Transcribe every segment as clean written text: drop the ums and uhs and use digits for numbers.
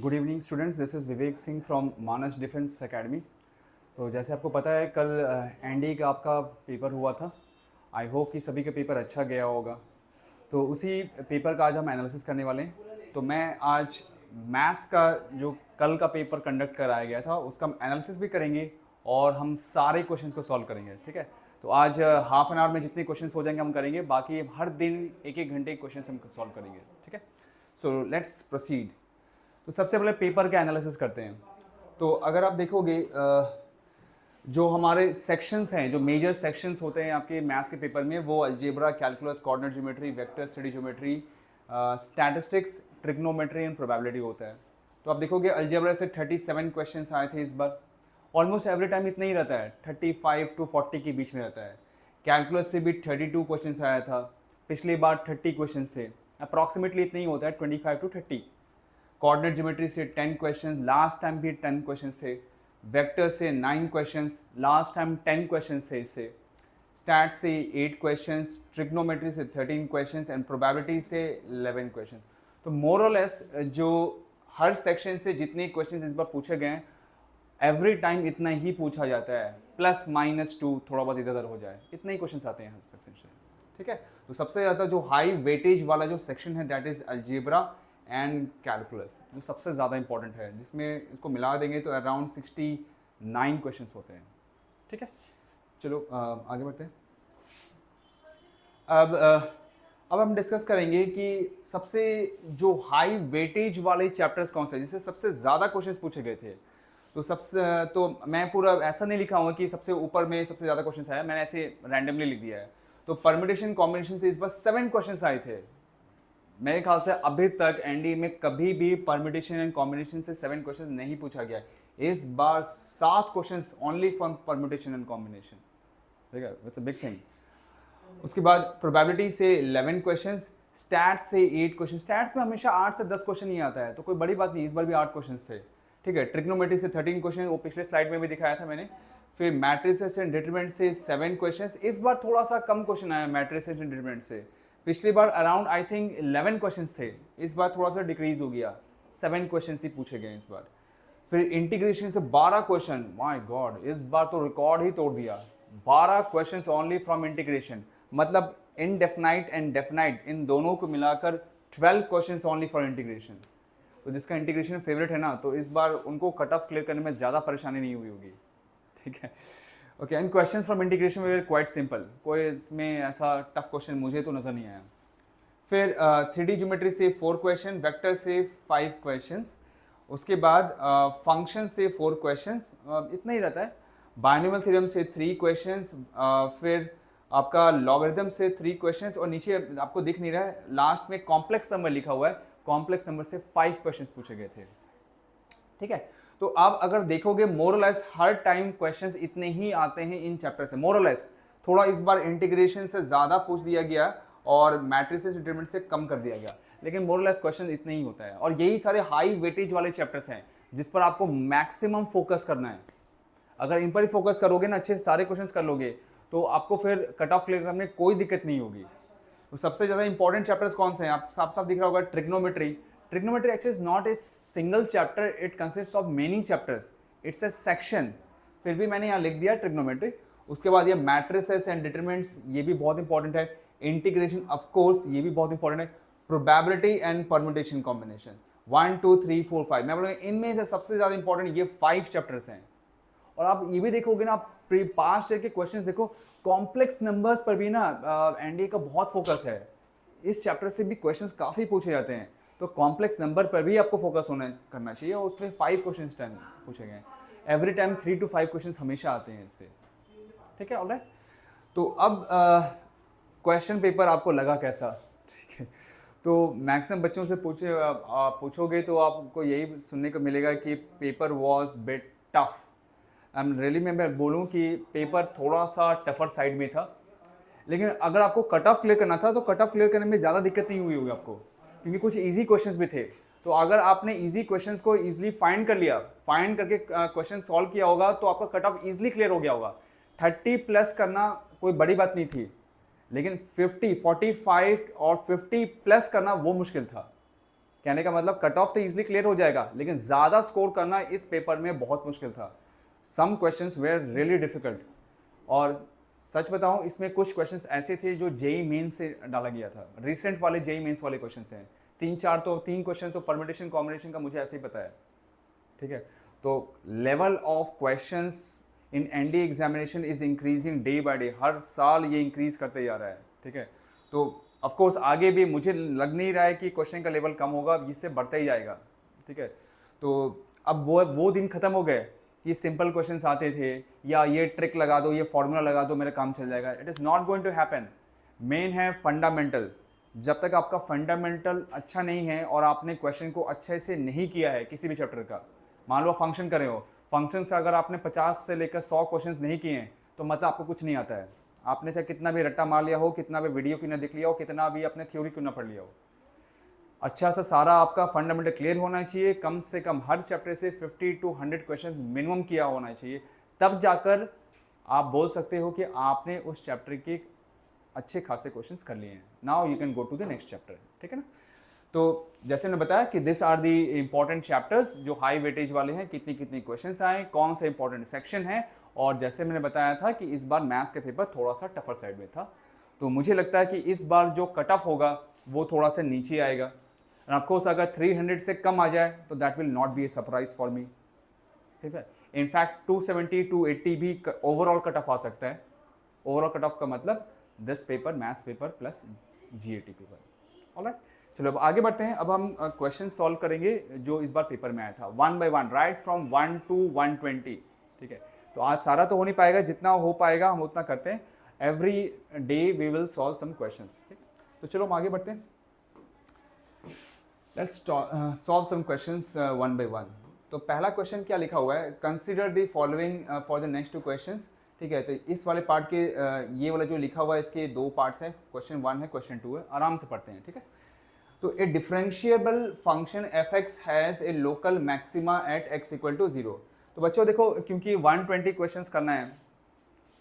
Good evening students, this is Vivek Singh from Manas defence academy. तो जैसे आपको पता है कल एनडी का आपका पेपर हुआ था। आई होप कि सभी का पेपर अच्छा गया होगा। तो उसी पेपर का आज हम एनालिसिस करने वाले हैं। तो मैं आज मैथ्स का जो कल का पेपर कंडक्ट कराया गया था उसका हम एनालिसिस भी करेंगे और हम सारे क्वेश्चंस को सॉल्व करेंगे। ठीक है, तो आज हाफ एन आवर में जितने क्वेश्चंस हो जाएंगे हम करेंगे, बाकी हर दिन एक एक घंटे क्वेश्चंस हम सॉल्व करेंगे। ठीक है, सो लेट्स प्रोसीड। तो सबसे पहले पेपर का एनालिसिस करते हैं। तो अगर आप देखोगे जो हमारे सेक्शंस हैं, जो मेजर सेक्शंस होते हैं आपके मैथ्स के पेपर में, वो algebra, calculus, coordinate geometry, vector study geometry, statistics, trigonometry and probability होता है। तो आप देखोगे अलजेब्रा से 37 क्वेश्चंस आए थे इस बार। ऑलमोस्ट एवरी टाइम इतना ही रहता है, 35 to 40 के बीच में रहता है। कैलकुलस से भी 32 क्वेश्चंस आया था, पिछली बार 30 क्वेश्चंस थे। अप्रॉक्सीमेटली इतना ही होता है, 25 to 30। कोऑर्डिनेट ज्योमेट्री से 10 क्वेश्चंस, लास्ट टाइम भी 10 क्वेश्चंस थे। वेक्टर से 9 क्वेश्चंस, लास्ट टाइम 10 क्वेश्चंस थे इससे। स्टैट से 8 क्वेश्चंस, ट्रिग्नोमेट्री से 13 क्वेश्चंस एंड प्रोबेबिलिटी से 11 क्वेश्चंस। तो मोर और लेस जो हर सेक्शन से जितने क्वेश्चंस इस बार पूछे गए हैं, एवरी टाइम इतना ही पूछा जाता है, +-2 थोड़ा बहुत इधर उधर हो जाए, इतने ही क्वेश्चंस आते हैं हर सेक्शन से। ठीक है, तो सबसे ज़्यादा जो हाई वेटेज वाला जो सेक्शन है that is algebra and calculus, जो सबसे ज़्यादा इंपॉर्टेंट है, जिसमें इसको मिला देंगे तो अराउंड 69 क्वेश्चंस होते हैं। ठीक है, चलो आगे बढ़ते हैं। अब हम डिस्कस करेंगे कि सबसे जो हाई वेटेज वाले चैप्टर्स कौन से, जिससे सबसे ज़्यादा क्वेश्चंस पूछे गए थे। तो मैं पूरा ऐसा नहीं लिखा हुआ कि सबसे ऊपर में सबसे ज़्यादा क्वेश्चंस आया, मैंने ऐसे रैंडमली लिख दिया है। तो परमिटेशन कॉम्बिनेशन से इस बार 7 क्वेश्चंस आए थे। मेरे ख्याल से अभी तक एनडी में कभी भी परमिटेशन एंड कॉम्बिनेशन से 7 क्वेश्चंस नहीं पूछा गया। इस बार 7 questions only for permutation and combination. ठीक है, इट्स अ बिग थिंग। उसके बाद प्रोबेबिलिटी से 11 क्वेश्चंस, स्टैट्स से 8 क्वेश्चन। स्टैट्स में हमेशा 8 से 10 क्वेश्चन ही आता है, तो कोई बड़ी बात नहीं, इस बार भी 8 क्वेश्चंस थे। ठीक है, ट्रिग्नोमेट्री से 13 क्वेश्चन, वो पिछले स्लाइड में भी दिखाया था मैंने। फिर मैट्रिसेस एंड डिटरमिनेंट से 7 क्वेश्चंस। इस बार थोड़ा सा कम क्वेश्चन आया मैट्रिसेस एंड डिटरमिनेंट से। पिछली बार अराउंड आई थिंक 11 क्वेश्चंस थे, इस बार थोड़ा सा डिक्रीज हो गया, 7 क्वेश्चंस ही पूछे गए इस बार। फिर इंटीग्रेशन से 12 क्वेश्चन, माय गॉड, इस बार तो रिकॉर्ड ही तोड़ दिया। 12 क्वेश्चंस ओनली फ्रॉम इंटीग्रेशन, मतलब इनडेफिनाइट एंड डेफिनाइट इन दोनों को मिलाकर 12 क्वेश्चंस ओनली फॉर इंटीग्रेशन। तो जिसका इंटीग्रेशन फेवरेट है ना, तो इस बार उनको कट ऑफ क्लियर करने में ज़्यादा परेशानी नहीं हुई होगी। ठीक है, okay. And questions from integration were quite simple, कोई इसमें ऐसा टफ क्वेश्चन मुझे तो नज़र नहीं आया। फिर 3D ज्योमेट्री से 4 क्वेश्चन, वेक्टर से 5 क्वेश्चंस। उसके बाद फंक्शन से 4 क्वेश्चंस, इतना ही रहता है। बाइनोमियल थ्योरम से 3 क्वेश्चंस, फिर आपका लॉगरिथम से 3 क्वेश्चंस, और नीचे आपको दिख नहीं रहा है, लास्ट में कॉम्प्लेक्स नंबर लिखा हुआ है, कॉम्प्लेक्स नंबर से 5 क्वेश्चंस पूछे गए थे। ठीक है, तो आप अगर देखोगे मोरलेस हर टाइम क्वेश्चंस इतने ही आते हैं इन चैप्टर से, मोरलेस। थोड़ा इस बार इंटीग्रेशन से ज़्यादा पूछ दिया गया और मैट्रिसेस डिटरमिनेंट से कम कर दिया गया, लेकिन मोरलेस क्वेश्चन इतने ही होता है। और यही सारे हाई वेटेज वाले चैप्टर्स हैं जिस पर आपको मैक्सिमम फोकस करना है। अगर इन पर ही फोकस करोगे ना, अच्छे से सारे क्वेश्चंस कर लोगे, तो आपको फिर कट ऑफ क्लियर करने में कोई दिक्कत नहीं होगी। तो सबसे ज़्यादा इंपॉर्टेंट चैप्टर्स कौन से हैं, आप साफ साफ दिख रहा होगा, trigonometry. Trigonometry actually is not a single chapter, it consist of many chapters, it's A section. फिर भी मैंने यहाँ लिख दिया ट्रिग्नोमेट्री। उसके बाद ये मैट्रिसेस एंड डिटरमिनेंट्स, ये भी बहुत इंपॉर्टेंट है। इंटीग्रेशन ऑफ कोर्स, ये भी बहुत इंपॉर्टेंट है। प्रोबेबिलिटी एंड परम्यूटेशन कॉम्बिनेशन, 1 2 3 4 5, मैं बोलूँगा इनमें से सबसे ज़्यादा इंपॉर्टेंट ये 5 चैप्टर्स हैं। और आप ये भी देखोगे ना, पास्ट ईयर के क्वेश्चंस देखो, कॉम्प्लेक्स नंबर्स पर भी ना एनडीए का बहुत फोकस है। इस चैप्टर से भी क्वेश्चंस काफ़ी पूछे जाते हैं, तो कॉम्प्लेक्स नंबर पर भी आपको फोकस करना चाहिए। और उसमें 5 क्वेश्चंस टाइम पूछे गए, एवरी टाइम 3 to 5 क्वेश्चंस हमेशा आते हैं इससे। ठीक है, ऑलराइट। तो अब क्वेश्चन पेपर आपको लगा कैसा? ठीक है, तो मैक्सिमम बच्चों से पूछोगे तो आपको यही सुनने को मिलेगा कि पेपर वॉज बिट टफ। मैं बोलूँ कि पेपर थोड़ा सा टफर साइड में था, लेकिन अगर आपको कट ऑफ क्लियर करना था तो कट ऑफ क्लियर करने में ज़्यादा दिक्कत नहीं हुई होगी आपको, क्योंकि कुछ इजी क्वेश्चंस भी थे। तो अगर आपने इजी क्वेश्चंस को इजीली फाइंड कर लिया, फाइंड करके क्वेश्चन सॉल्व किया होगा, तो आपका कट ऑफ इजीली क्लियर हो गया होगा। 30+ करना कोई बड़ी बात नहीं थी, लेकिन 50, 45 और 50+ करना वो मुश्किल था। कहने का मतलब कट ऑफ तो इजीली क्लियर हो जाएगा, लेकिन ज़्यादा स्कोर करना इस पेपर में बहुत मुश्किल था। Some questions were really difficult, और सच बताऊं इसमें कुछ क्वेश्चंस ऐसे थे जो जेई मेंस से डाला गया था, रिसेंट वाले जेई मेंस वाले क्वेश्चंस हैं। तीन क्वेश्चन तो परमिटेशन कॉम्बिनेशन का मुझे ऐसे ही पता है, ठीक है। तो level of questions in NDA examination is increasing day by day, हर साल ये इंक्रीज करते जा रहा है, ठीक है। तो ऑफ कोर्स आगे भी मुझे लग नहीं रहा है कि क्वेश्चन का लेवल कम होगा, इससे बढ़ता ही जाएगा, ठीक है। तो अब वो दिन खत्म हो गए कि सिंपल क्वेश्चंस आते थे या ये ट्रिक लगा दो, ये फॉर्मूला लगा दो, मेरा काम चल जाएगा। It is not going to happen. Main है फंडामेंटल। जब तक आपका फंडामेंटल अच्छा नहीं है और आपने क्वेश्चन को अच्छे से नहीं किया है किसी भी चैप्टर का, मान लो फंक्शन कर रहे हो, फंक्शन से अगर आपने 50 से लेकर 100 क्वेश्चंस नहीं किए हैं तो मतलब आपको कुछ नहीं आता है। आपने चाहे कितना भी रट्टा मार लिया हो, कितना भी वीडियो क्यों ना देख लिया हो, कितना भी अपने थ्योरी क्यों ना पढ़ लिया हो, अच्छा सा सारा आपका फंडामेंटल क्लियर होना चाहिए। कम से कम हर चैप्टर से 50 to 100 क्वेश्चंस मिनिमम किया होना चाहिए, तब जाकर आप बोल सकते हो कि आपने उस चैप्टर के अच्छे खासे क्वेश्चंस कर लिए हैं। Now you can go to the next chapter, ठीक है ना। तो जैसे मैंने बताया कि this are the important chapters जो हाई वेटेज वाले हैं, कितनी कितनी क्वेश्चंस आए, कौन सा इंपॉर्टेंट सेक्शन है। और जैसे मैंने बताया था कि इस बार मैथ्स का पेपर थोड़ा सा टफर साइड में था, तो मुझे लगता है कि इस बार जो कट ऑफ होगा वो थोड़ा सा नीचे आएगा। एंड ऑफकोर्स अगर 300 से कम आ जाए तो that will not be A surprise for me, ठीक है। इनफैक्ट 270 280 भी ओवरऑल कट ऑफ आ सकता है। ओवरऑल कट ऑफ का मतलब 10 paper maths paper plus GAT paper. Alright, चलो अब आगे बढ़ते हैं। अब हम क्वेश्चन सॉल्व करेंगे जो इस बार पेपर में आया था, 1 by 1, राइट फ्रॉम 1 to 120, ठीक है। तो आज सारा तो हो नहीं पाएगा, जितना हो पाएगा हम उतना करते हैं। Every day we will solve some questions, ठीक है। तो चलो हम आगे बढ़ते हैं। Let's solve some questions 1 by 1। तो पहला क्वेश्चन क्या लिखा हुआ है, consider the following for the next 2 questions, ठीक है। तो इस वाले पार्ट के ये वाला जो लिखा हुआ है इसके 2 पार्ट्स हैं, क्वेश्चन 1 है, क्वेश्चन 2 है, आराम से पढ़ते हैं, ठीक है। तो a differentiable function F X has a local maxima at X equal to 0। तो बच्चों देखो, क्योंकि 120 क्वेश्चंस करना है,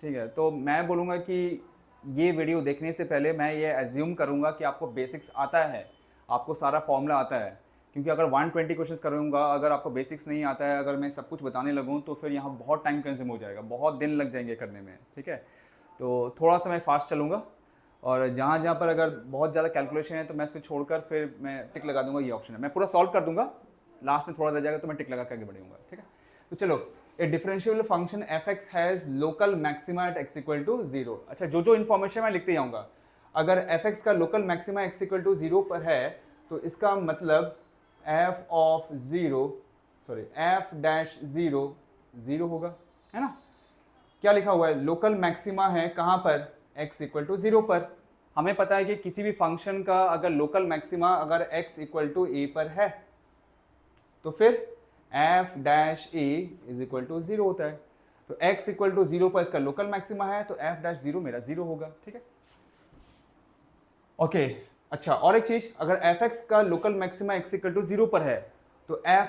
ठीक है, तो मैं बोलूँगा कि ये वीडियो देखने से पहले मैं ये एज्यूम करूँगा कि आपको बेसिक्स आता है, आपको सारा फॉर्मूला आता है। क्योंकि अगर 120 क्वेश्चंस करूँगा, अगर आपको बेसिक्स नहीं आता है, अगर मैं सब कुछ बताने लगूँ तो फिर यहाँ बहुत टाइम कंज्यूम हो जाएगा, बहुत दिन लग जाएंगे करने में, ठीक है। तो थोड़ा सा मैं फास्ट चलूँगा, और जहाँ जहाँ पर अगर बहुत ज़्यादा कैलकुलेशन है तो मैं इसको छोड़कर फिर मैं टिक लगा दूंगा, ये ऑप्शन है। मैं पूरा सॉल्व कर दूंगा, लास्ट में थोड़ा रह जाएगा तो मैं टिक लगा के आगे बढ़ूंगा, ठीक है। तो चलो, a differentiable function F X has local maxima at X equal to 0। अच्छा, जो इन्फॉर्मेशन मैं लिखते जाऊँगा, अगर एफ एक्स का local maxima X equal to 0 पर है तो इसका मतलब F of 0, sorry F dash 0 0 होगा, है ना। क्या लिखा हुआ है, लोकल मैक्सिमा है कहाँ पर, x इक्वल टू 0 पर। हमें पता है कि किसी भी फंक्शन का अगर लोकल मैक्सिमा अगर x इक्वल टू a पर है तो फिर f dash a is equal to 0 होता है। तो x इक्वल टू 0 पर इसका लोकल मैक्सिमा है तो f डैश 0 मेरा 0 होगा, ठीक है। ओके, अच्छा, और एक चीज, अगर fx का local maxima x equal to 0 पर है तो f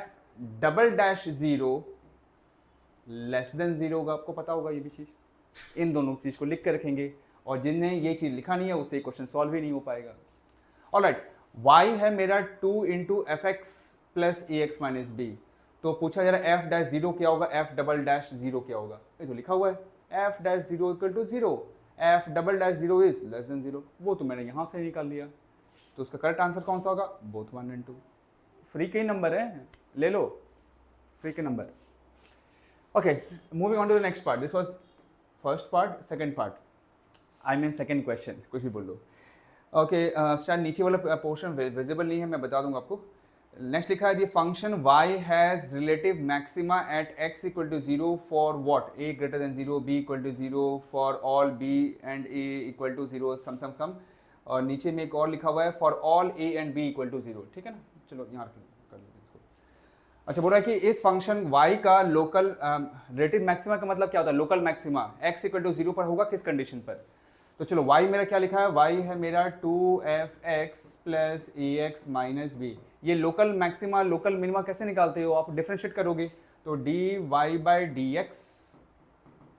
double dash 0 less than 0 होगा। आपको पता होगा ये भी चीज, इन दोनों चीज को लिख के रखेंगे, और जिन्हें ये चीज लिखा नहीं है उससे क्वेश्चन सॉल्व ही नहीं हो पाएगा। ऑलराइट, y है मेरा 2 इंटू एफ एक्स प्लस ए एक्स माइनस बी। तो पूछा जा रहा है f डैश 0 क्या होगा, f डबल डैश 0 क्या होगा। ये तो लिखा हुआ है f dash 0 equal to 0, f double dash 0 is less than 0। वो तो मैंने यहाँ से निकाल लिया, तो उसका करेक्ट आंसर कौन सा होगा, बोथ 1 and 2। फ्री के नंबर है, ले लो फ्री के number. Okay, moving on to the next part. This was first part, second part. I mean second question. कुछ भी बोल लो। Okay, शायद नीचे वाला पोर्शन विजिबल नहीं है, मैं बता दूंगा आपको। नेक्स्ट लिखा है, the function y has relative maxima at x equal to 0 for what? a greater than 0, b equal to 0 for all b and a equal to 0, sum। और नीचे में एक और लिखा हुआ है for all a and b equal to 0, ठीक है ना। चलो यहाँ कर लेते हैं इसको। अच्छा, बोल रहा है कि इस फंक्शन y का लोकल रिलेटिव मैक्सिमा का मतलब क्या होता है, local maxima x equal to 0 पर होगा किस कंडीशन पर। तो चलो, y मेरा क्या लिखा है, y है मेरा 2f(x) plus ax minus b। ये लोकल मैक्सिमा लोकल मिनिमा कैसे निकालते हो आप, डिफ्रेंशिएट करोगे तो dy बाई dx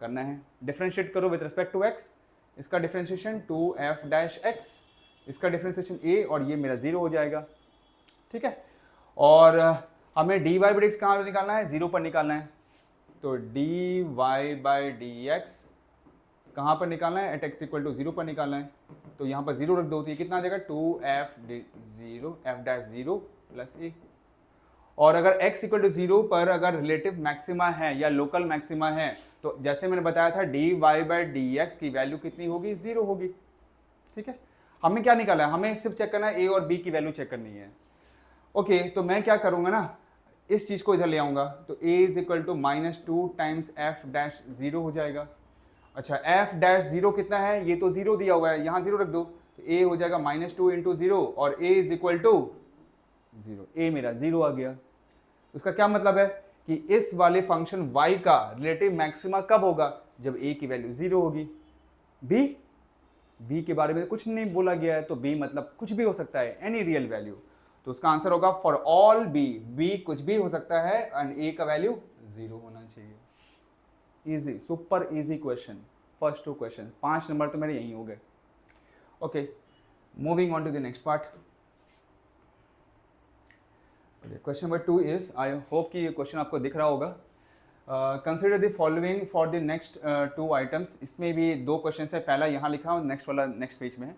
करना है, डिफ्रेंशिएट करो विद रिस्पेक्ट टू x, इसका डिफ्रेंशिएशन 2f डैश x, इसका डिफ्रेंशिएशन a, और ये मेरा 0 हो जाएगा, ठीक है। और हमें dy बाई डी एक्स कहाँ पर निकालना है, 0 पर निकालना है। तो dy बाई डी एक्स कहाँ पर निकालना है, एट एक्स इक्वल टू 0 पर निकालना है। तो यहाँ पर 0 रख दो, तो ये कितना आ जाएगा 2f डैश 0 प्लस ए। और अगर x इक्वल टू 0 पर अगर रिलेटिव मैक्सिमा है या लोकल मैक्सिमा है, तो जैसे मैंने बताया था dy बाई डी एक्स की वैल्यू कितनी होगी, 0 होगी। ठीक है, हमें क्या निकाला है, हमें सिर्फ चेक करना है a और b की वैल्यू चेक करनी है। ओके, तो मैं क्या करूंगा ना, इस चीज को इधर ले आऊंगा, तो a is equal to -2 times f dash 0 हो जाएगा। अच्छा, f डैश 0 कितना है, ये तो 0 दिया हुआ है, यहाँ 0 रख दो, तो a हो जाएगा -2 इंटू 0 और a is equal to 0। a मेरा 0 आ गया। उसका क्या मतलब है कि इस वाले फंक्शन y का रिलेटिव मैक्सिमा कब होगा, जब a की वैल्यू 0 होगी। b के बारे में कुछ नहीं बोला गया है, तो b मतलब कुछ भी हो सकता है, एनी रियल वैल्यू। तो उसका आंसर होगा फॉर ऑल b कुछ भी हो सकता है एंड a का वैल्यू 0 होना चाहिए। Easy, super easy question, first 2 question, 5 number तो मेरे यही हो गए। Okay, moving on to the next part. Question number 2 is, I hope कि ये क्वेश्चन आपको दिख रहा होगा। Consider the following for the next 2 items. इसमें भी 2 क्वेश्चन है, पहला यहाँ लिखा हूँ, नेक्स्ट वाला नेक्स्ट पेज में है।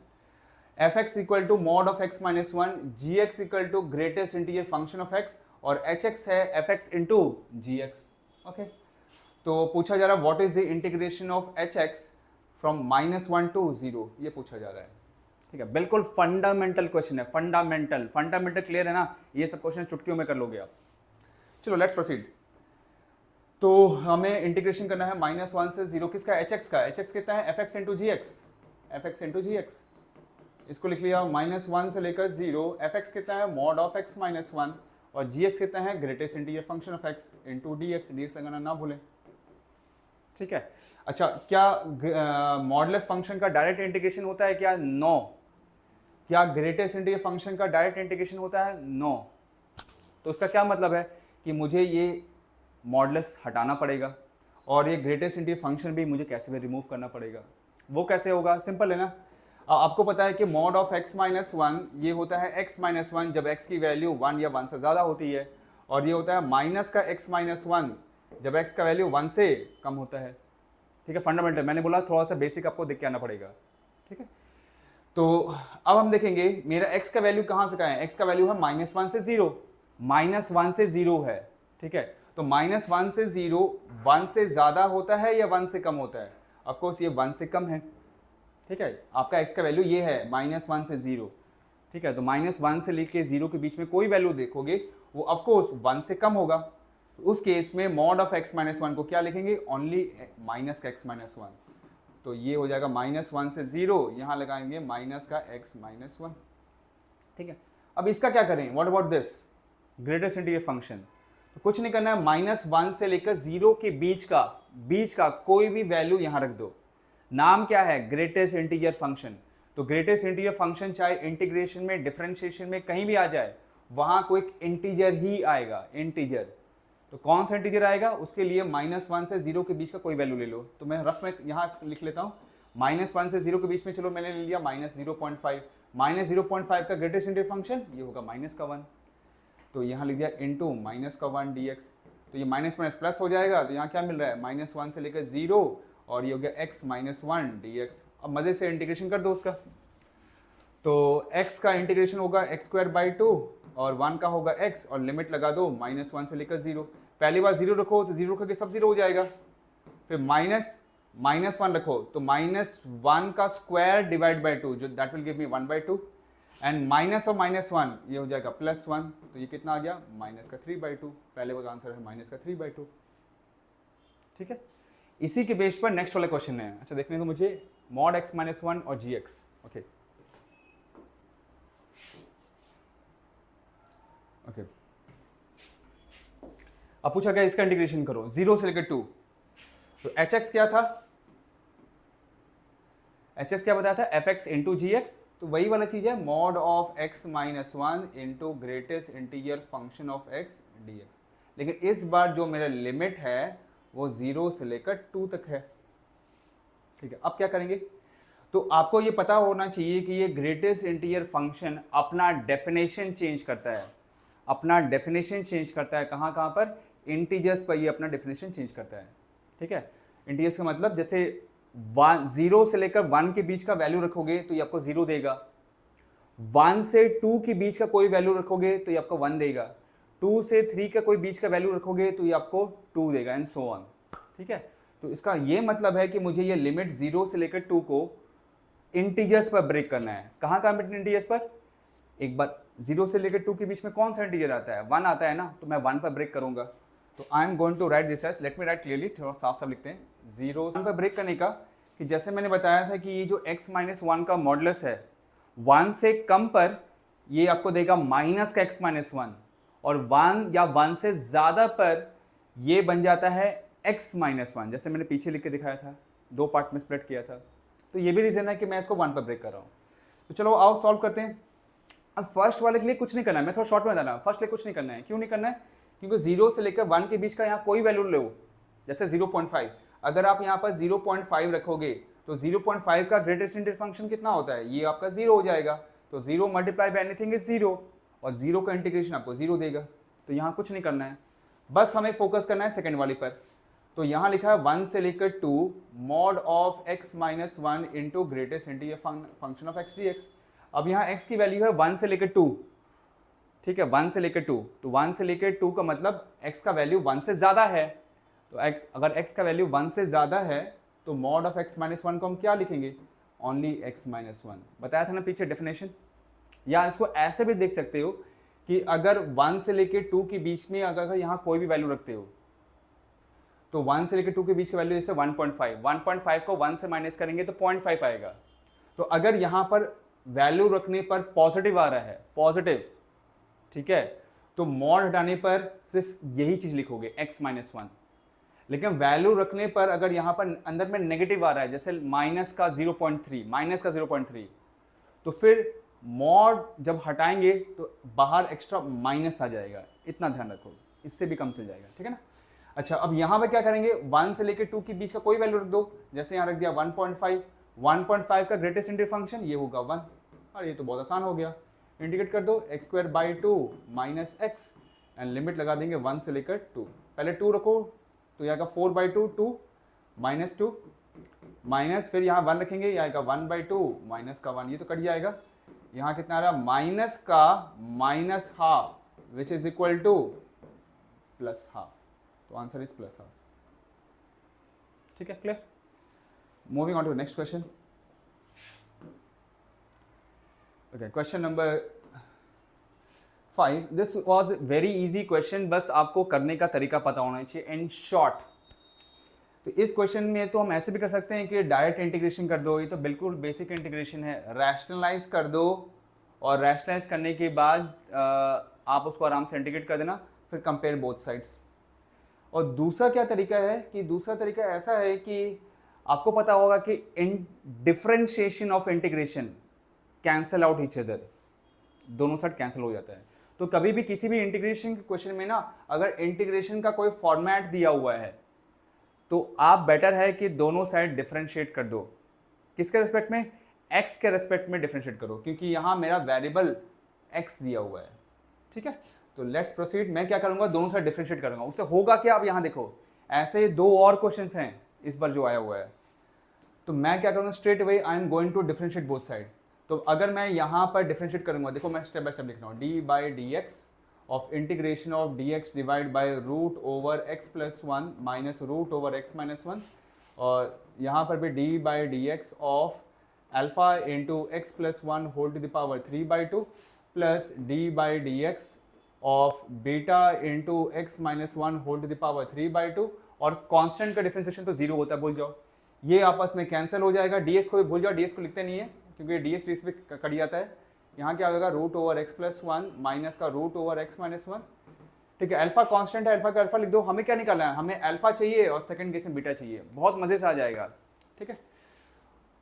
F X equal to mod of X minus 1, G X equal to greatest integer function of X, और एच एक्स है F X into G X. Okay, तो पूछा जा रहा है what is the integration of H X from -1 to 0, ये पूछा जा रहा है। ठीक है, बिल्कुल फंडामेंटल क्वेश्चन है, फंडामेंटल क्लियर है ना, ये सब क्वेश्चन चुटकियों में कर लोगे आप। चलो लेट्स प्रोसीड। तो हमें इंटीग्रेशन करना है -1 से 0, किसका, एच एक्स का। एच एक्स कितना है, F X into G x, F X into G x. इसको लिख लिया -1 से लेकर 0, एफ एक्स कितना है, मॉड ऑफ एक्स माइनस 1, और जी एक्स कितना है, greatest integer function of x into D x लगाना ना भूलें। ठीक है, अच्छा, क्या मॉडलेस फंक्शन का डायरेक्ट इंटीग्रेशन होता है क्या, नो। क्या ग्रेटेस्ट इंटीजर फंक्शन का डायरेक्ट इंटीग्रेशन होता है, नो। तो उसका क्या मतलब है कि मुझे ये मॉडलेस हटाना पड़ेगा, और ये ग्रेटेस्ट इंटीजर फंक्शन भी मुझे कैसे भी रिमूव करना पड़ेगा। वो कैसे होगा, सिंपल है ना। आपको पता है कि मॉड ऑफ x माइनस 1 ये होता है x माइनस 1 जब x की वैल्यू 1 या 1 से ज़्यादा होती है, और ये होता है माइनस का x माइनस 1 जब x का वैल्यू 1 से कम होता है। ठीक है, फंडामेंटल, मैंने बोला थोड़ा सा बेसिक आपको देख के आना पड़ेगा। ठीक है, तो अब हम देखेंगे मेरा x का वैल्यू कहाँ से कहाँ है, x का वैल्यू है -1 से 0, -1 से 0 है। ठीक है, तो -1 से 0 1 से ज़्यादा होता है या 1 से कम होता है, ऑफकोर्स ये 1 से कम है। ठीक है, आपका x का वैल्यू ये है -1 से 0। ठीक है, तो -1 से लेके 0 के बीच में कोई वैल्यू देखोगे वो ऑफकोर्स 1 से कम होगा। तो उस केस में मॉड ऑफ x माइनस 1 को क्या लिखेंगे, ओनली माइनस का x माइनस 1। तो ये हो जाएगा -1 से 0, यहाँ लगाएंगे माइनस का x माइनस 1। ठीक है, अब इसका क्या करें, what about this greatest integer function. तो कुछ नहीं करना है, -1 से लेकर 0 के बीच का कोई भी वैल्यू यहाँ रख दो। नाम क्या है, ग्रेटेस्ट इंटीजर फंक्शन। तो ग्रेटेस्ट इंटीजर फंक्शन चाहे इंटीग्रेशन में, डिफरेंशिएशन में कहीं भी आ जाए, वहां कोई इंटीजर ही आएगा, इंटीजर। तो कौन सा इंटीजर आएगा, उसके लिए -1 से 0 के बीच का कोई वैल्यू ले लो। तो मैं रफ में यहाँ लिख लेता हूँ, -1 से 0 के बीच में, चलो मैंने ले लिया -0.5, -0.5 का ग्रेटेस्ट इंटीजर फंक्शन ये होगा -1। तो यहाँ लिख दिया इंटू -1 dx। तो ये माइनस माइनस प्लस हो जाएगा, तो यहाँ क्या मिल रहा है, -1 से लेकर 0, और ये हो गया x माइनस 1 dx। अब मज़े से इंटीग्रेशन कर दो उसका। तो x का इंटीग्रेशन होगा x²/2 और 1 का होगा x, और लिमिट लगा दो -1 से लेकर 0। पहली बार 0 रखो तो 0 रखोगे सब 0 हो जाएगा, फिर -1 रखो तो -1 का स्क्वायर डिवाइड बाई 2, जो that will give me 1/2, and minus और -1 ये हो जाएगा +1, तो ये कितना आ गया, -3/2। पहले वो आंसर है -3/2। ठीक है, इसी के बेस पर नेक्स्ट वाला क्वेश्चन है। अच्छा, देखने को मुझे मॉड x माइनस 1 और जी एक्स। ओके ओके, अब पूछा गया इसका इंटीग्रेशन करो 0 से लेकर 2। तो एच एक्स क्या था, एच एक्स क्या बताया था, F X into G x. तो वही वाला चीज है, mod of x minus 1 into greatest integer function of x dx। लेकिन इस बार जो मेरा लिमिट है वो 0 से लेकर 2 तक है। ठीक है, अब क्या करेंगे, तो आपको ये पता होना चाहिए कि ये ग्रेटेस्ट इंटीजर फंक्शन अपना डेफिनेशन चेंज करता है। अपना डेफिनेशन चेंज करता है। कहाँ कहाँ पर? इंटीजर्स पर ये अपना डेफिनेशन चेंज करता है। ठीक है, इंटीजर्स का मतलब जैसे 0 से लेकर 1 के बीच का वैल्यू रखोगे तो ये आपको 0 देगा, 1 से 2 के बीच का कोई वैल्यू रखोगे तो ये आपको 1 देगा, 2 से 3 का कोई बीच का वैल्यू रखोगे तो ये आपको 2 देगा, एंड सो ऑन। ठीक है, तो इसका ये मतलब है कि मुझे ये लिमिट 0 से लेकर 2 को इंटीजर्स पर ब्रेक करना है। कहाँ कहाँ इंटीजर्स पर? एक बार 0 से लेकर 2 के बीच में कौन सा इंटीजर आता है? 1 आता है ना, तो मैं 1 पर ब्रेक करूंगा। तो I am going to write this as, let me write clearly, थोड़ा साफ साफ लिखते हैं। 0 पर ब्रेक करने का कि जैसे मैंने बताया था कि ये जो x माइनस 1 का मॉडुलस है 1 से कम पर ये आपको देगा माइनस का x माइनस 1, और 1 या 1 से ज़्यादा पर ये बन जाता है x माइनस 1, जैसे मैंने पीछे लिख के दिखाया था, 2 पार्ट में स्प्लिट किया था। तो ये भी रीज़न है कि मैं इसको 1 पर ब्रेक कर रहा हूँ। तो चलो आओ सॉल्व करते हैं। अब फर्स्ट वाले के लिए कुछ नहीं करना है, मैं थोड़ा शॉर्ट में बताना। फर्स्ट लिए कुछ नहीं करना है, क्यों नहीं करना है? क्योंकि 0 से लेकर 1 के बीच का यहाँ कोई वैल्यू लो, जैसे 0.5, अगर आप यहाँ पर 0.5 रखोगे तो 0.5 का ग्रेटेस्ट इंटीजर फंक्शन कितना होता है? ये आपका 0 हो जाएगा। तो 0 मल्टीप्लाई बाय एनीथिंग इज 0, और 0 का इंटीग्रेशन आपको 0 देगा। तो यहाँ कुछ नहीं करना है, बस हमें फोकस करना है सेकेंड वाली पर। तो यहाँ लिखा है 1 से लेकर 2 mod of x minus 1 into greatest integer function of x dx। अब यहाँ x की वैल्यू है 1 से लेकर 2, ठीक है, 1 से लेकर 2, तो 1 से लेकर 2 का मतलब x का वैल्यू 1 से ज़्यादा है। तो अगर x का वैल्यू 1 से ज़्यादा है तो मॉड ऑफ x माइनस 1 को हम क्या लिखेंगे? Only x minus 1। बताया था ना पीछे डेफिनेशन। या इसको ऐसे भी देख सकते हो कि अगर 1 से लेकर 2 के बीच में अगर यहाँ कोई भी वैल्यू रखते हो तो 1 से लेकर 2 के बीच का वैल्यू जैसे 1.5 को 1 से माइनस करेंगे तो 0.5 आएगा। तो अगर यहाँ पर वैल्यू रखने पर पॉजिटिव आ रहा है, पॉजिटिव, ठीक है, तो मॉड हटाने पर सिर्फ यही चीज लिखोगे x माइनस 1। लेकिन वैल्यू रखने पर अगर यहाँ पर अंदर में नेगेटिव आ रहा है, जैसे माइनस का 0.3, तो फिर मॉड जब हटाएंगे तो बाहर एक्स्ट्रा माइनस आ जाएगा। इतना ध्यान रखो, इससे भी कम चल जाएगा। ठीक है ना। अच्छा, अब यहाँ पर क्या करेंगे? 1 से लेकर 2 के बीच का कोई वैल्यू रख दो, जैसे यहाँ रख दिया 1.5 का ग्रेटेस्ट इंटीजर फंक्शन ये होगा 1, और ये तो बहुत आसान हो गया। इंटीग्रेट कर दो x² minus x, and limit लगा देंगे 1 से लेकर 2। पहले 2 रखो तो यहाँ का 4/2 2 माइनस 2 माइनस, फिर यहाँ 1 रखेंगे, यहाँ का 1/2 माइनस का 1, ये तो कट जाएगा। यहाँ कितना आ रहा? माइनस का minus half which is equal to plus half. तो आंसर इज प्लस हाफ। ठीक है, clear? Moving on to next question. Okay, question number 5. This was very easy question, बस आपको करने का तरीका पता होना चाहिए। इन शॉर्ट, तो इस क्वेश्चन में तो हम ऐसे भी कर सकते हैं कि डायरेक्ट इंटीग्रेशन कर दो, ये तो बिल्कुल बेसिक इंटीग्रेशन है। रैशनलाइज कर दो, और रैशनलाइज करने के बाद आप उसको आराम से इंटीग्रेट कर देना, फिर कंपेयर बोथ साइड्स। और दूसरा क्या तरीका है कि दूसरा तरीका ऐसा है कि आपको पता होगा कि in differentiation of integration cancel out each other, दोनों साइड कैंसिल हो जाता है। तो कभी भी किसी भी इंटीग्रेशन के क्वेश्चन में ना, अगर इंटीग्रेशन का कोई फॉर्मेट दिया हुआ है तो आप बेटर है कि दोनों साइड डिफरेंशिएट कर दो। किसके रेस्पेक्ट में? x के रेस्पेक्ट में डिफरेंशिएट करो, क्योंकि यहाँ मेरा वेरिएबल x दिया हुआ है। ठीक है, तो लेट्स प्रोसीड। मैं क्या करूँगा? दोनों साइड डिफरेंशिएट करूँगा। उससे होगा क्या? अब यहाँ देखो, ऐसे 2 और क्वेश्चन हैं इस बार जो आया हुआ है, तो मैं क्या करूँगा? Straight away I am going to differentiate both sides. तो अगर मैं यहाँ पर डिफरेंशिएट करूँगा, देखो मैं स्टेप बाय स्टेप लिख रहा हूँ, d/dx of integration of dx divide by root over x plus 1 minus root over x minus 1, और यहाँ पर भी d/dx of alpha into x plus 1 whole to the power 3/2 plus d/dx of beta into x minus 1 whole to the power 3/2, और constant का differentiation तो 0 होता है, भूल जाओ, ये आपस में कैंसिल हो जाएगा। dx को भी भूल जाओ, dx को लिखते नहीं है क्योंकि dx dx पे कट जाता है। यहाँ क्या होगा? Root over x plus 1 minus का रूट ओवर x माइनस 1। ठीक है, अल्फा कांस्टेंट है, अल्फा का अल्फा लिख दो। हमें क्या निकालना है? हमें अल्फा चाहिए और सेकंड केस में बीटा चाहिए। बहुत मजे से आ जाएगा। ठीक है,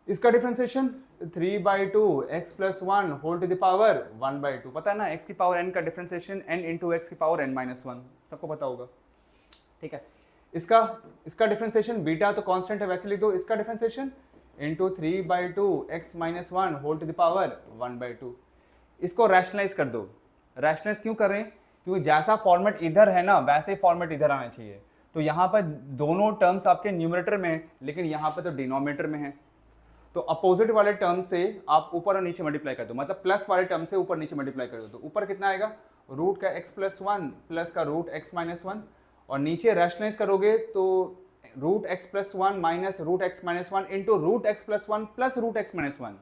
इसका differentiation 3/2 x plus 1 whole to the power 1/2। पता है ना, x की पावर n का डिफरेंशिएशन n इंटू एक्स की पावर n माइनस 1, सबको पता होगा। ठीक है, इसका डिफरेंशिएशन बीटा तो कांस्टेंट है, वैसे लिख दो। इसका differentiation into 3/2 x minus 1 whole to the power 1/2। इसको रैशनलाइज कर दो। रैशनलाइज क्यों कर रहे हैं? क्योंकि जैसा फॉर्मेट इधर है ना वैसे फॉर्मेट इधर आना चाहिए। तो यहाँ पर दोनों टर्म्स आपके न्यूमरेटर में हैं, लेकिन यहाँ पर तो डिनोमिनेटर में है। तो अपोजिट वाले टर्म से आप ऊपर और नीचे मल्टीप्लाई कर दो, मतलब प्लस वाले टर्म से ऊपर नीचे मल्टीप्लाई कर दो। तो ऊपर कितना आएगा, रूट का x प्लस वन प्लस का रूट x माइनस वन, और नीचे रैशनलाइज करोगे तो root X plus one minus root X minus one into root X plus one plus root X minus one.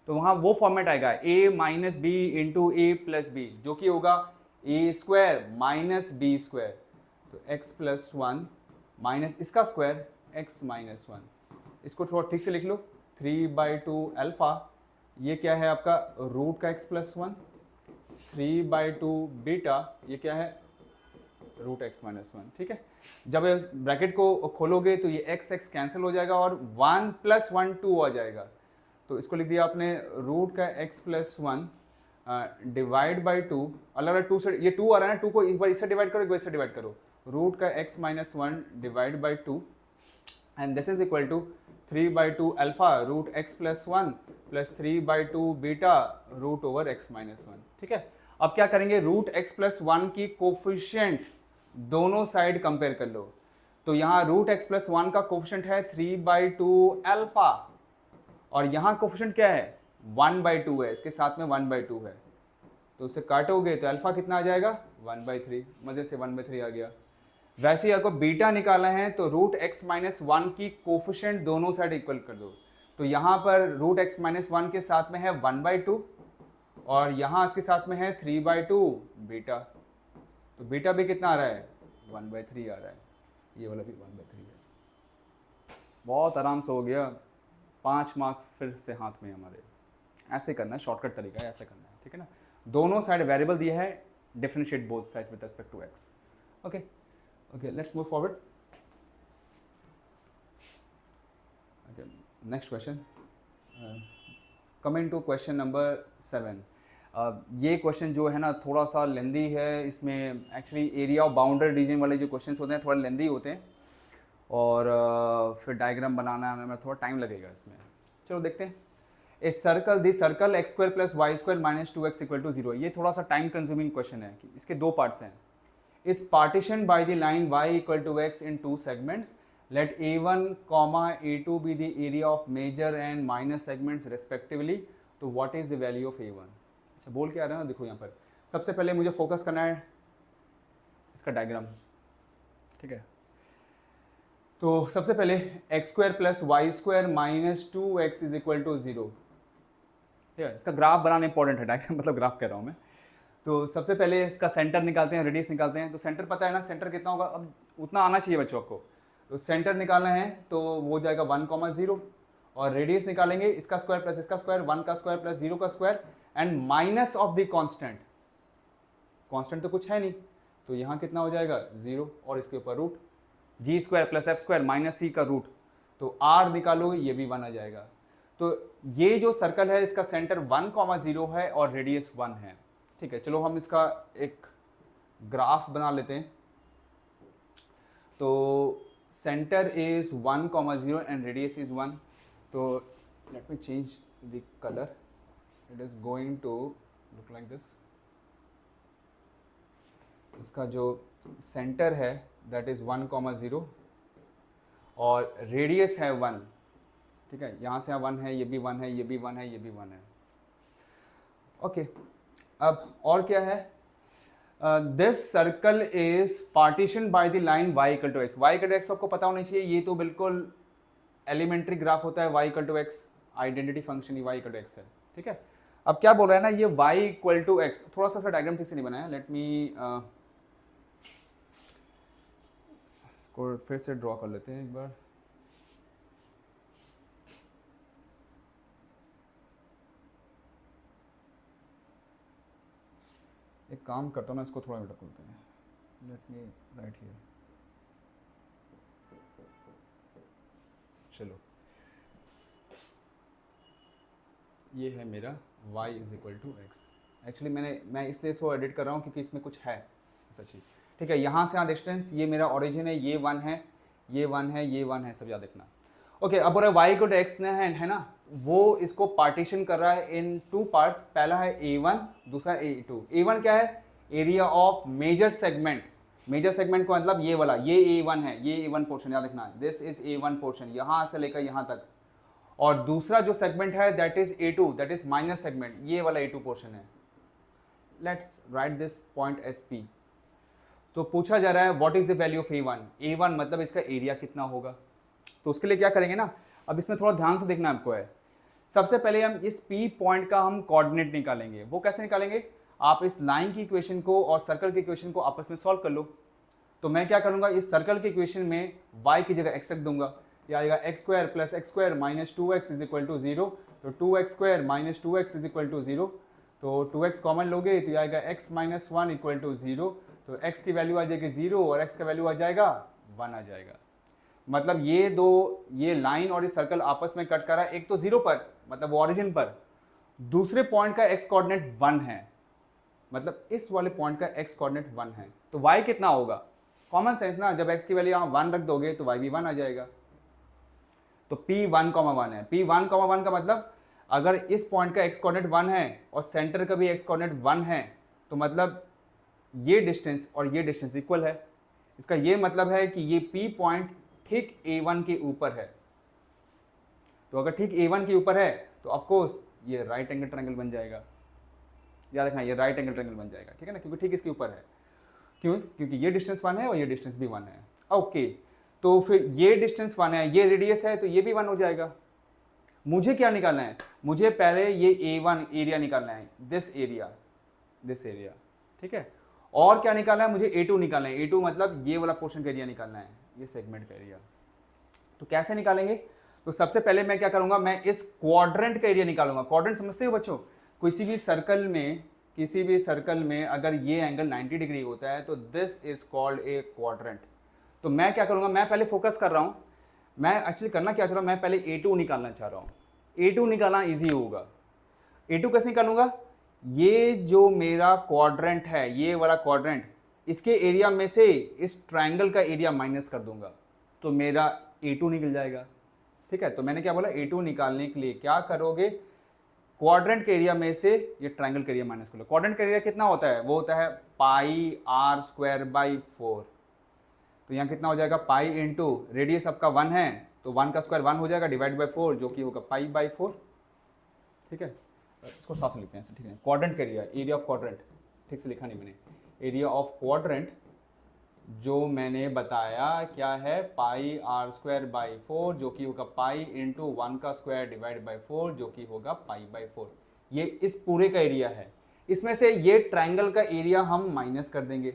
तो वहाँ वो फॉर्मेट आएगा a minus B into A plus B, जो कि होगा A square minus B square. तो x plus one minus इसका square x minus one. इसको थोड़ा ठीक से लिख लो, 3/2 अल्फा, ये क्या है आपका रूट का x प्लस वन, 3/2 बीटा, ये क्या है रूट एक्स माइनस वन। ठीक है, जब ब्रैकेट को खोलोगे तो ये x x कैंसिल हो जाएगा और 1 प्लस 1 2 आ जाएगा। तो इसको लिख दिया आपने रूट का x plus one divide by to, अलग अलग टू से, ये टू आ रहा है ना, टू को एक बार इससे डिवाइड करो एक बार इससे डिवाइड करो, रूट का x minus one divide by two, and this is equal to 3/2 alpha root x plus one plus 3/2 beta root over x minus one. ठीक है, अब क्या करेंगे, रूट x प्लस वन की कोफिशिएंट दोनों साइड कंपेयर कर लो। तो यहाँ रूट x प्लस वन का कोफिशिएंट है 3/2 अल्फा, और यहाँ कोफिशिएंट क्या है 1/2 है, इसके साथ में 1/2 है। तो उसे काटोगे तो अल्फा कितना आ जाएगा 1/3, मजे से 1/3 आ गया। वैसे ही आपको बीटा निकालना है तो रूट एक्स माइनस वन की कोफिशिएंट दोनों साइड इक्वल कर दो। तो यहाँ पर रूट एक्स माइनस वन के साथ में है 1/2 और यहाँ इसके साथ में है 3/2 बीटा। तो बीटा भी कितना आ रहा है 1/3 आ रहा है, ये वाला भी 1/3 है। बहुत आराम से हो गया, 5 मार्क फिर से हाथ में हमारे। ऐसे करना है, शॉर्टकट तरीका है, ऐसे करना है। ठीक है ना, दोनों साइड वेरिएबल दिया है, differentiate both side with respect to x. Okay okay, let's move forward. Okay, next question, coming to question number 7. ये क्वेश्चन जो है ना थोड़ा सा लेंदी है, इसमें actually area of boundary region वाले जो क्वेश्चंस होते हैं थोड़ा लेंदी होते हैं, और फिर डायग्राम बनाना में थोड़ा टाइम लगेगा इसमें। चलो देखते हैं। A circle the circle x square plus y square minus 2x equal to 0। ये थोड़ा सा टाइम कंज्यूमिंग क्वेश्चन है कि इसके दो पार्ट्स हैं। is partitioned by the line y equal to x in two segments. Let a1 comma a2 be the area of major and minor segments respectively. तो what is the value of a1? अच्छा बोल के आ रहा है ना, देखो यहाँ पर सबसे पहले मुझे फोकस करना है इसका डायग्राम। ठीक है, तो सबसे पहले x square plus y square minus 2x is equal to 0। ठीक है, इसका ग्राफ बनाना इंपॉर्टेंट है, डायग्राम मतलब ग्राफ कह रहा हूँ मैं। तो सबसे पहले इसका सेंटर निकालते हैं, रेडियस निकालते हैं। तो सेंटर पता है ना, सेंटर कितना होगा, अब उतना आना चाहिए बच्चों को। तो सेंटर निकालना है तो वो हो जाएगा 1,0, और रेडियस निकालेंगे इसका स्क्वायर प्लस इसका स्क्वायर, 1 का स्क्वायर प्लस 0 का square, and minus of the constant. Constant तो कुछ है नहीं, तो यहाँ कितना हो जाएगा 0, और इसके ऊपर root G square plus F square minus C का रूट। तो आर निकालो, ये भी 1 आ जाएगा। तो ये जो सर्कल है इसका सेंटर 1,0 है और रेडियस 1 है। ठीक है, चलो हम इसका एक ग्राफ बना लेते हैं। तो centre is 1,0 and radius is 1। तो let me change the colour, it is going to look like this. इसका जो सेंटर है दैट इज 1,0 और रेडियस है 1। ठीक है, यहाँ से 1 है, ये भी 1 है, ये भी 1 है, ये भी 1 है। ओके, अब और क्या है, this circle is partition by the line y equal to x. y equal to x आपको पता होना चाहिए, ये तो बिल्कुल एलिमेंट्री ग्राफ होता है। y equal to x identity function ही y इक्वल टू एक्स है। ठीक है, अब क्या बोल रहा है ना, ये y इक्वल टू एक्स, थोड़ा सा डायग्राम ठीक से नहीं बनाया, लेट मी इसको फिर से ड्रॉ कर लेते हैं एक बार। एक काम करता हूँ मैं, इसको थोड़ा उल्टा करते हैं, लेट मी राइट हियर। चलो, ये है मेरा y is equal to x. Actually मैं इसलिए इसको एडिट कर रहा हूँ क्योंकि इसमें कुछ है ऐसा चीज़। ठीक है, यहाँ से यहाँ डिस्टेंस, ये मेरा ओरिजिन है, ये 1 है, ये 1 है, ये 1 है, सब याद रखना। ओके, अब बोल रहा है y इक्वल टू एक्स है ना, वो इसको पार्टीशन कर रहा है इन 2 पार्ट्स। पहला है a1, दूसरा है a2। a1 क्या है, area of major segment, major segment को मतलब ये वाला, ये A1 है, ये A1 पोर्शन याद रखना, दिस इज A1 पोर्शन, यहां से लेकर यहां तक, और दूसरा जो सेगमेंट है that is A2, that is minor segment, ये वाला A2 पोर्शन है। Let's write this point S P। तो पूछा जा रहा है what is the value of A1, A1 मतलब इसका एरिया कितना होगा। तो उसके लिए क्या करेंगे ना, अब इसमें थोड़ा ध्यान से देखना आपको है। सबसे पहले हम इस P पॉइंट का हम कोऑर्डिनेट निकालेंगे। वो कैसे निकालेंगे, आप इस लाइन की इक्वेशन को और सर्कल की इक्वेशन को आपस में सॉल्व कर लो। तो मैं क्या करूंगा, इस सर्कल की इक्वेशन में y की जगह x रख दूंगा, यह आएगा x square plus x square minus 2x is equal to 0। तो 2x square minus 2x is equal to 0। तो 2x कॉमन लोगे तो यह आएगा x माइनस 1 इक्वल टू 0। तो x की वैल्यू आ जाएगी 0 और x का वैल्यू आ जाएगा 1 आ जाएगा। मतलब ये दो, ये लाइन और ये सर्कल आपस में कट कर रहा है, एक तो 0 पर मतलब ओरिजिन पर, दूसरे पॉइंट का x कोऑर्डिनेट 1 है, मतलब इस वाले पॉइंट का x कोऑर्डिनेट 1 है। तो y कितना होगा, कॉमन सेंस ना, जब x की वैल्यू यहाँ 1 रख दोगे तो y भी 1 आ जाएगा। तो P1,1 है, P1,1 का मतलब अगर इस पॉइंट का x कोऑर्डिनेट 1 है और सेंटर का भी x कोऑर्डिनेट 1 है, तो मतलब ये डिस्टेंस और ये डिस्टेंस इक्वल है। इसका ये मतलब है कि ये P पॉइंट ठीक A1 के ऊपर है। तो अगर ठीक A1 के ऊपर है तो ऑफ कोर्स ये राइट एंगल ट्रायंगल बन जाएगा। याद रखना, ये राइट एंगल ट्रायंगल बन जाएगा, ठीक है ना, क्योंकि ठीक इसके ऊपर है। क्यों, क्योंकि ये डिस्टेंस 1 है और ये डिस्टेंस भी 1 है। ओके, तो फिर ये डिस्टेंस 1 है, ये रेडियस है, तो ये भी 1 हो जाएगा। मुझे क्या निकालना है, मुझे पहले ये A1 एरिया निकालना है, दिस एरिया, ठीक है। और क्या निकालना है, मुझे A2 निकालना है। A2 मतलब ये वाला पोर्शन का एरिया निकालना है, ये सेगमेंट का एरिया। तो कैसे निकालेंगे, तो सबसे पहले मैं क्या करूंगा, मैं इस क्वाड्रेंट का एरिया निकालूंगा। क्वाड्रेंट समझते हो बच्चों, किसी भी सर्कल में अगर ये एंगल 90 डिग्री होता है तो this is called a quadrant. तो मैं क्या करूंगा, मैं पहले फोकस कर रहा हूं, मैं एक्चुअली करना क्या चाह रहा हूं, मैं पहले A2 निकालना चाह रहा हूं। A2 निकालना इजी होगा। A2 कैसे निकालूंगा, ये जो मेरा क्वाड्रेंट है, ये वाला क्वाड्रेंट, इसके एरिया में से इस ट्रायंगल का एरिया माइनस कर दूंगा तो मेरा A2 निकल जाएगा, ठीक है। तो मैंने क्या बोला, A2 निकालने के लिए क्या करोगे, क्वाड्रेंट के एरिया में से ये ट्रायंगल का एरिया माइनस कर लो। क्वाड्रेंट का एरिया कितना होता है, वो होता है पाई r स्क्वायर बाई 4। तो यहाँ कितना हो जाएगा, पाई इंटू रेडियस आपका 1 है तो 1 का स्क्वायर 1 हो जाएगा डिवाइड बाई 4, जो कि होगा पाई बाई 4, ठीक है। इसको साथ में लिखते हैं, ठीक है। क्वाड्रेंट का एरिया ऑफ क्वाड्रेंट, ठीक से लिखा नहीं मैंने, एरिया ऑफ क्वाड्रेंट जो मैंने बताया क्या है, पाई r स्क्वायर बाई 4, जो कि होगा पाई इंटू 1 का स्क्वायर डिवाइड बाई 4, जो कि होगा पाई बाई 4। ये इस पूरे का एरिया है। इसमें से ये ट्रायंगल का एरिया हम माइनस कर देंगे।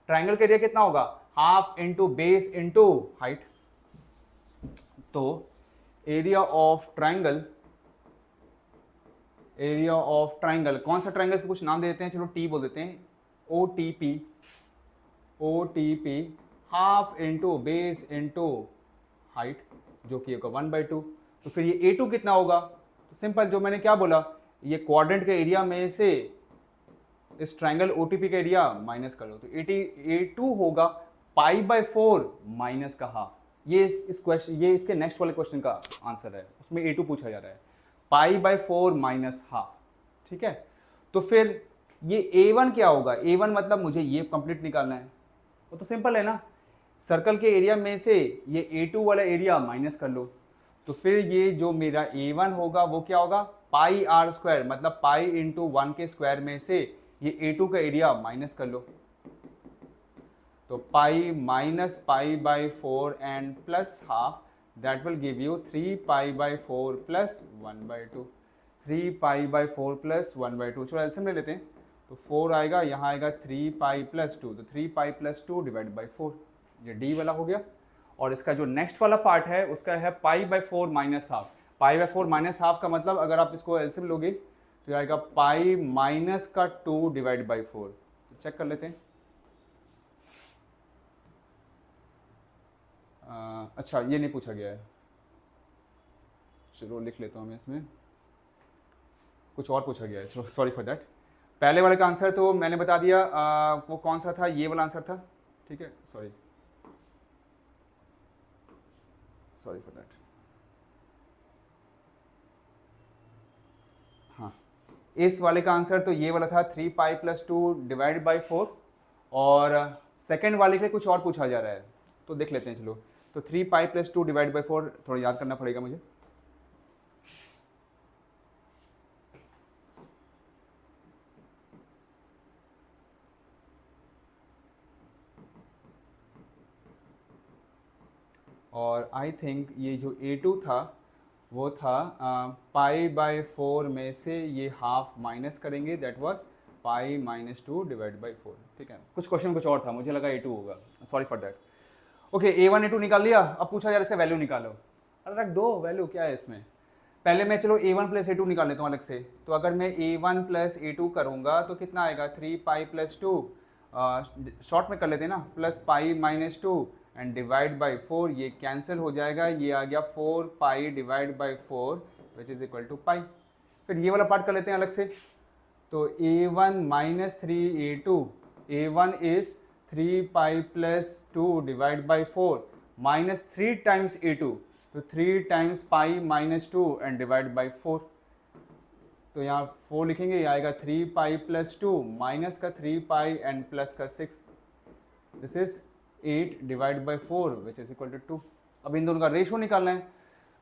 ट्रायंगल का एरिया कितना होगा, half into base into height. तो एरिया ऑफ ट्रायंगल कौन सा ट्रायंगल, कुछ नाम दे देते हैं, चलो टी बोल देते हैं, OTP half into base into height, जो कि होगा 1/2। तो फिर ये A2 कितना होगा, तो सिंपल, जो मैंने क्या बोला, ये क्वाड्रेंट के एरिया में से इस ट्रायंगल OTP का एरिया माइनस कर लो, तो A2 होगा पाई बाई 4 माइनस का हाफ। ये इस क्वेश्चन, ये इसके नेक्स्ट वाले क्वेश्चन का आंसर है, उसमें A2 पूछा जा रहा है, पाई बाई 4 माइनस हाफ, ठीक है। तो फिर ये A1 क्या होगा, A1 मतलब मुझे ये कंप्लीट निकालना है। वो तो सिंपल है ना, सर्कल के एरिया में से ये A2 वाला एरिया माइनस कर लो, तो फिर ये जो मेरा A1 होगा वो क्या होगा, पाई r स्क्वायर मतलब पाई इंटू 1 के स्क्वायर में से ये A2 का एरिया माइनस कर लो, तो pi minus pi by 4 and plus half, that will give you 3 pi by 4 plus 1/2, 3 pi by 4 plus 1/2। चलो एलसीएम ले लेते हैं, तो 4 आएगा, यहाँ आएगा 3 पाई प्लस 2, तो 3 पाई प्लस 2 डिवाइड बाई 4, ये डी वाला हो गया। और इसका जो नेक्स्ट वाला पार्ट है उसका है pi by 4 minus half. Pi by 4 minus half का मतलब अगर आप इसको एलसीएम लोगे तो ये आएगा पाई माइनस का 2 डिवाइड बाई 4। तो चेक कर लेते हैं। अच्छा, ये नहीं पूछा गया है, चलो लिख लेता हूँ मैं, इसमें कुछ और पूछा गया है, चलो सॉरी फॉर दैट। पहले वाले का आंसर तो मैंने बता दिया, वो कौन सा था, ये वाला आंसर था, ठीक है, सॉरी फॉर दैट। हाँ, इस वाले का आंसर तो ये वाला था 3 पाई प्लस 2 डिवाइड बाई 4, और सेकेंड वाले के लिए कुछ और पूछा जा रहा है, तो देख लेते हैं चलो। तो 3 पाई प्लस 2 डिवाइड बाई 4 थोड़ा याद करना पड़ेगा मुझे। और आई थिंक ये जो A2 था वो था पाई बाई 4 में से ये हाफ माइनस करेंगे, that was pi minus 2 divide by 4। ठीक है, कुछ क्वेश्चन कुछ और था, मुझे लगा A2 होगा, sorry for that. Okay, A1 A2 निकाल लिया। अब पूछा जा रहा है इसका वैल्यू निकालो। अरे रख दो वैल्यू, क्या है इसमें। पहले मैं चलो A1 प्लस A2 निकाल लेता हूँ अलग से। तो अगर मैं A1 प्लस A2 करूँगा तो कितना आएगा, 3 पाई प्लस 2, शॉर्ट में कर लेते हैं ना, plus pi minus 2 and divide by 4, ये कैंसिल हो जाएगा, ये आ गया 4 pi divide by 4 which is equal to pi. फिर ये वाला पार्ट कर लेते हैं अलग से। तो A1 minus 3A2, A1 is 3 pi plus 2 divide by 4 minus 3 times A2, तो 3 times pi minus 2 and divide by 4। तो यहाँ 4 लिखेंगे, ये आएगा 3 पाई प्लस 2 माइनस का 3 पाई एंड प्लस का 6, this is 8 divide by 4 which is equal to 2। अब इन दोनों का रेशो निकालना है।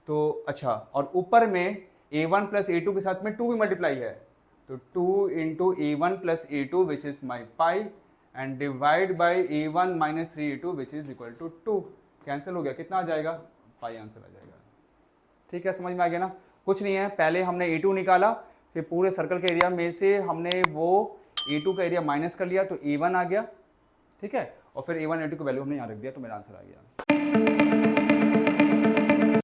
तो अच्छा, और ऊपर में A1 प्लस A2 के साथ में 2 भी मल्टीप्लाई है, तो 2 into A1 plus A2 which is my pi and divide by A1 minus 3A2 which is equal to 2। Cancel हो गया, कितना आ जाएगा, पाई आंसर आ जाएगा। ठीक है, समझ में आ गया ना। कुछ नहीं है, पहले हमने A2 निकाला, फिर पूरे सर्कल के एरिया में से हमने वो A2 का एरिया माइनस कर लिया, तो A1 आ गया। ठीक है, और फिर A1 A2 की वैल्यू हमने यहाँ रख दिया, तो मेरा आंसर आ गया।